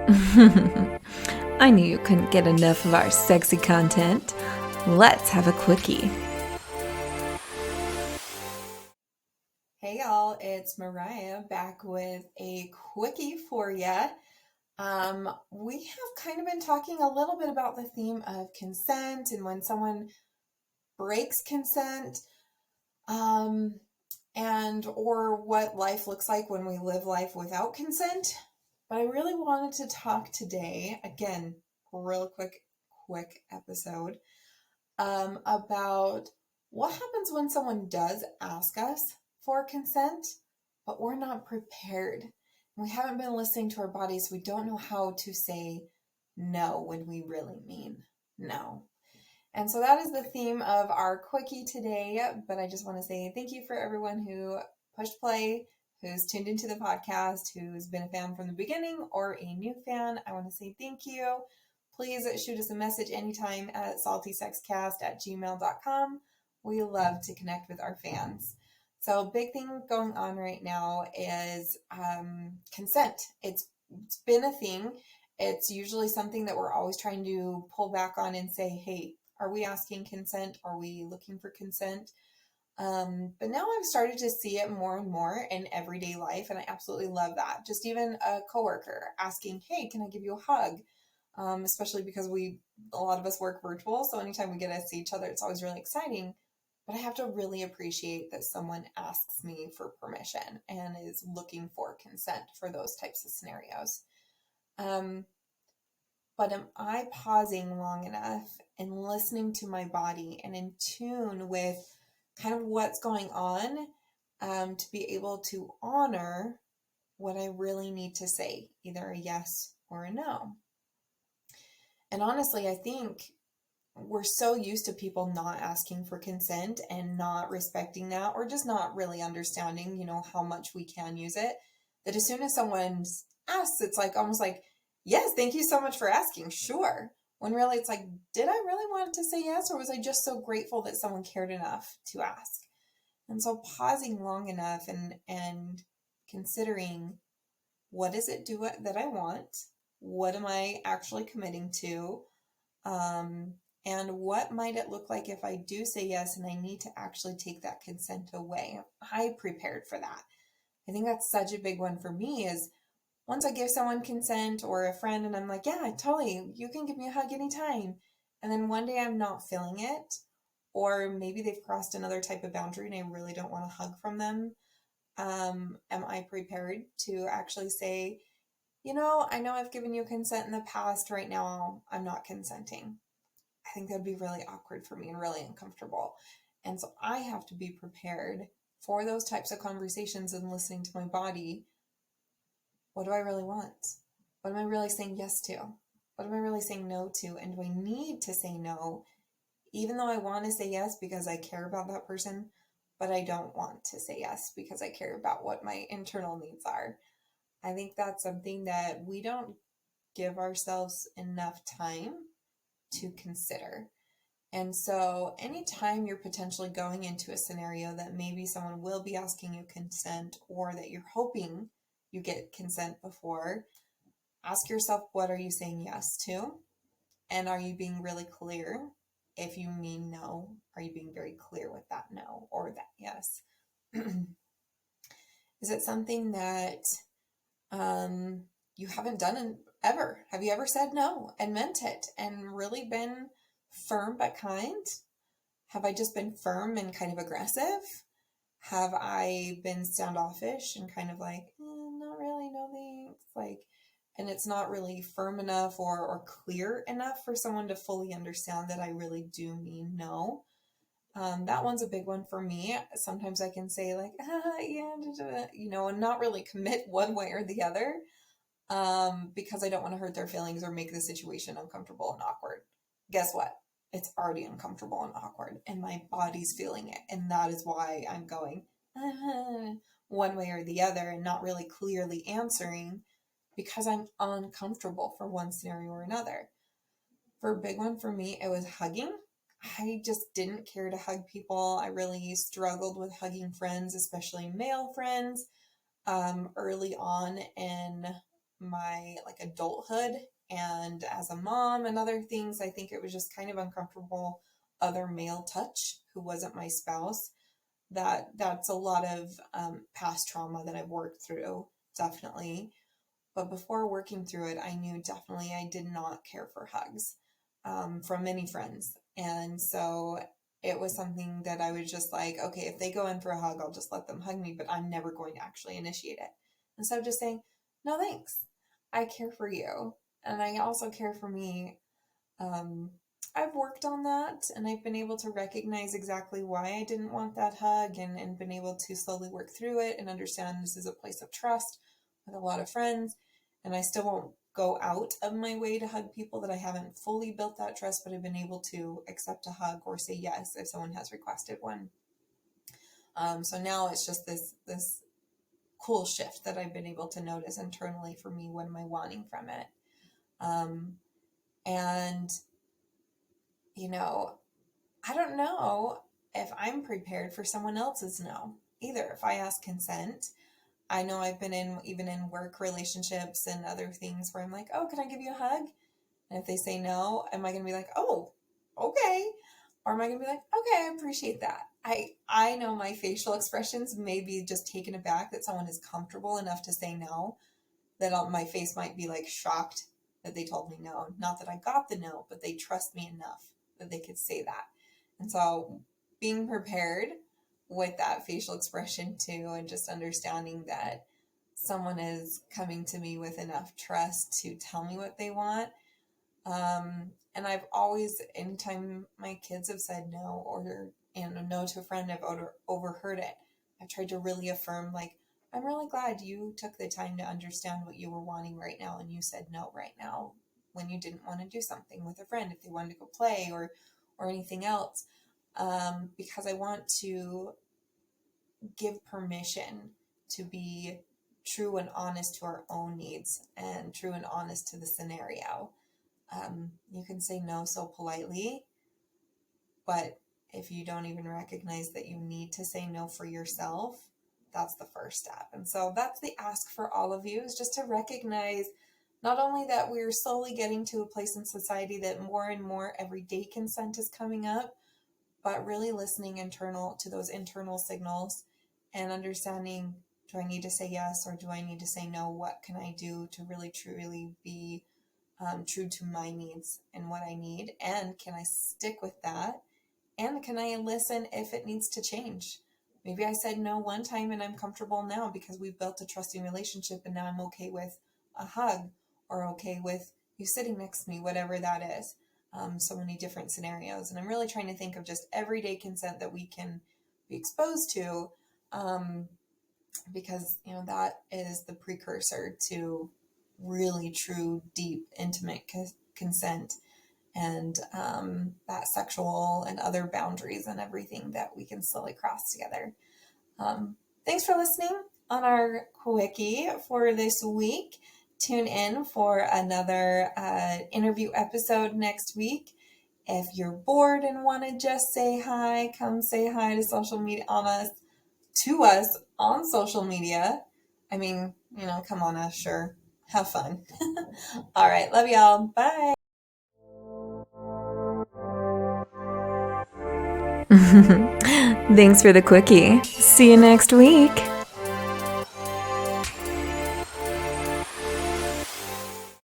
I knew you couldn't get enough of our sexy content. Let's have a quickie. Hey y'all, it's Mariah back with a quickie for ya. We have kind of been talking a little bit about the theme of consent and when someone breaks consent, and or what life looks like when we live life without consent. But I really wanted to talk today, again, real quick episode, about what happens when someone does ask us for consent, but we're not prepared. We haven't been listening to our bodies. We don't know how to say no when we really mean no. And so that is the theme of our quickie today. But I just want to say thank you for everyone who pushed play, who's tuned into the podcast, who's been a fan from the beginning or a new fan. I want to say thank you. Please shoot us a message anytime at saltysexcast@gmail.com. We love to connect with our fans. So big thing going on right now is consent. It's been a thing. It's usually something that we're always trying to pull back on and say, hey, are we asking consent? Are we looking for consent? But now I've started to see it more and more in everyday life, and I absolutely love that. Just even a coworker asking, hey, can I give you a hug? Especially because a lot of us work virtual, so anytime we get to see each other, it's always really exciting. But I have to really appreciate that someone asks me for permission and is looking for consent for those types of scenarios. But am I pausing long enough and listening to my body and in tune with kind of what's going on to be able to honor what I really need to say, either a yes or a no? And honestly, I think we're so used to people not asking for consent and not respecting that, or just not really understanding, how much we can use it, that as soon as someone asks, it's like almost like, yes, thank you so much for asking, sure. When really it's like, did I really want to say yes, or was I just so grateful that someone cared enough to ask? And so pausing long enough and considering, what is it that I want? What am I actually committing to? And what might it look like if I do say yes and I need to actually take that consent away? Am I prepared for that? I think that's such a big one for me is once I give someone consent or a friend and I'm like, yeah, totally, you can give me a hug anytime. And then one day I'm not feeling it, or maybe they've crossed another type of boundary and I really don't want a hug from them. Am I prepared to actually say, I know I've given you consent in the past. Right now, I'm not consenting. I think that'd be really awkward for me and really uncomfortable. And so I have to be prepared for those types of conversations and listening to my body. What do I really want? What am I really saying yes to? What am I really saying no to? And do I need to say no, even though I want to say yes because I care about that person, but I don't want to say yes because I care about what my internal needs are? I think that's something that we don't give ourselves enough time to consider. And so anytime you're potentially going into a scenario that maybe someone will be asking you consent, or that you're hoping you get consent before, ask yourself, what are you saying yes to? And are you being really clear? If you mean no, are you being very clear with that no or that yes? Is it something that you haven't done ever? Have you ever said no and meant it and really been firm but kind? Have I just been firm and kind of aggressive? Have I been standoffish and kind of like, not really, no thanks, and it's not really firm enough or clear enough for someone to fully understand that I really do mean no? That one's a big one for me. Sometimes I can say like, yeah, and not really commit one way or the other, because I don't want to hurt their feelings or make the situation uncomfortable and awkward. Guess what? It's already uncomfortable and awkward, and my body's feeling it. And that is why I'm going one way or the other and not really clearly answering, because I'm uncomfortable for one scenario or another. For a big one for me, it was hugging. I just didn't care to hug people. I really struggled with hugging friends, especially male friends, early on in my like adulthood and as a mom and other things, I think it was just kind of uncomfortable other male touch who wasn't my spouse. That's a lot of past trauma that I've worked through, definitely. But before working through it, I knew definitely I did not care for hugs from many friends. And so it was something that I was just like, okay, if they go in for a hug, I'll just let them hug me, but I'm never going to actually initiate it. And so just saying, no, thanks. I care for you. And I also care for me. I've worked on that, and I've been able to recognize exactly why I didn't want that hug, and been able to slowly work through it and understand this is a place of trust with a lot of friends. And I still won't go out of my way to hug people that I haven't fully built that trust, but I've been able to accept a hug or say yes if someone has requested one. So now it's just this cool shift that I've been able to notice internally for me. What am I wanting from it? And, you know, I don't know if I'm prepared for someone else's no either. If I ask consent, I know I've been even in work relationships and other things where I'm like, oh, can I give you a hug? And if they say no, am I going to be like, oh, okay? Or am I going to be like, okay, I appreciate that. I know my facial expressions may be just taken aback that someone is comfortable enough to say no, that my face might be like shocked that they told me no. Not that I got the no, but they trust me enough that they could say that. And so being prepared with that facial expression too, and just understanding that someone is coming to me with enough trust to tell me what they want. And I've always, anytime my kids have said no, or no to a friend, I've overheard it. I've tried to really affirm, like, I'm really glad you took the time to understand what you were wanting right now, and you said no right now when you didn't want to do something with a friend, if they wanted to go play or anything else, because I want to give permission to be true and honest to our own needs and true and honest to the scenario. You can say no so politely, but if you don't even recognize that you need to say no for yourself, that's the first step. And so that's the ask for all of you, is just to recognize not only that we're slowly getting to a place in society that more and more everyday consent is coming up, but really listening to those internal signals and understanding, do I need to say yes or do I need to say no? What can I do to really truly be true to my needs and what I need? And can I stick with that? And can I listen if it needs to change? Maybe I said no one time and I'm comfortable now because we've built a trusting relationship, and now I'm okay with a hug or okay with you sitting next to me, whatever that is. So many different scenarios. And I'm really trying to think of just everyday consent that we can be exposed to, because, that is the precursor to really true, deep, intimate consent, and that sexual and other boundaries and everything that we can slowly cross together. Thanks for listening on our quickie for this week. Tune in for another interview episode next week. If you're bored and want to just say hi, come say hi to social media to us on social media. I mean, come on us, sure. Have fun. All right. Love y'all. Bye. Thanks for the quickie. See you next week.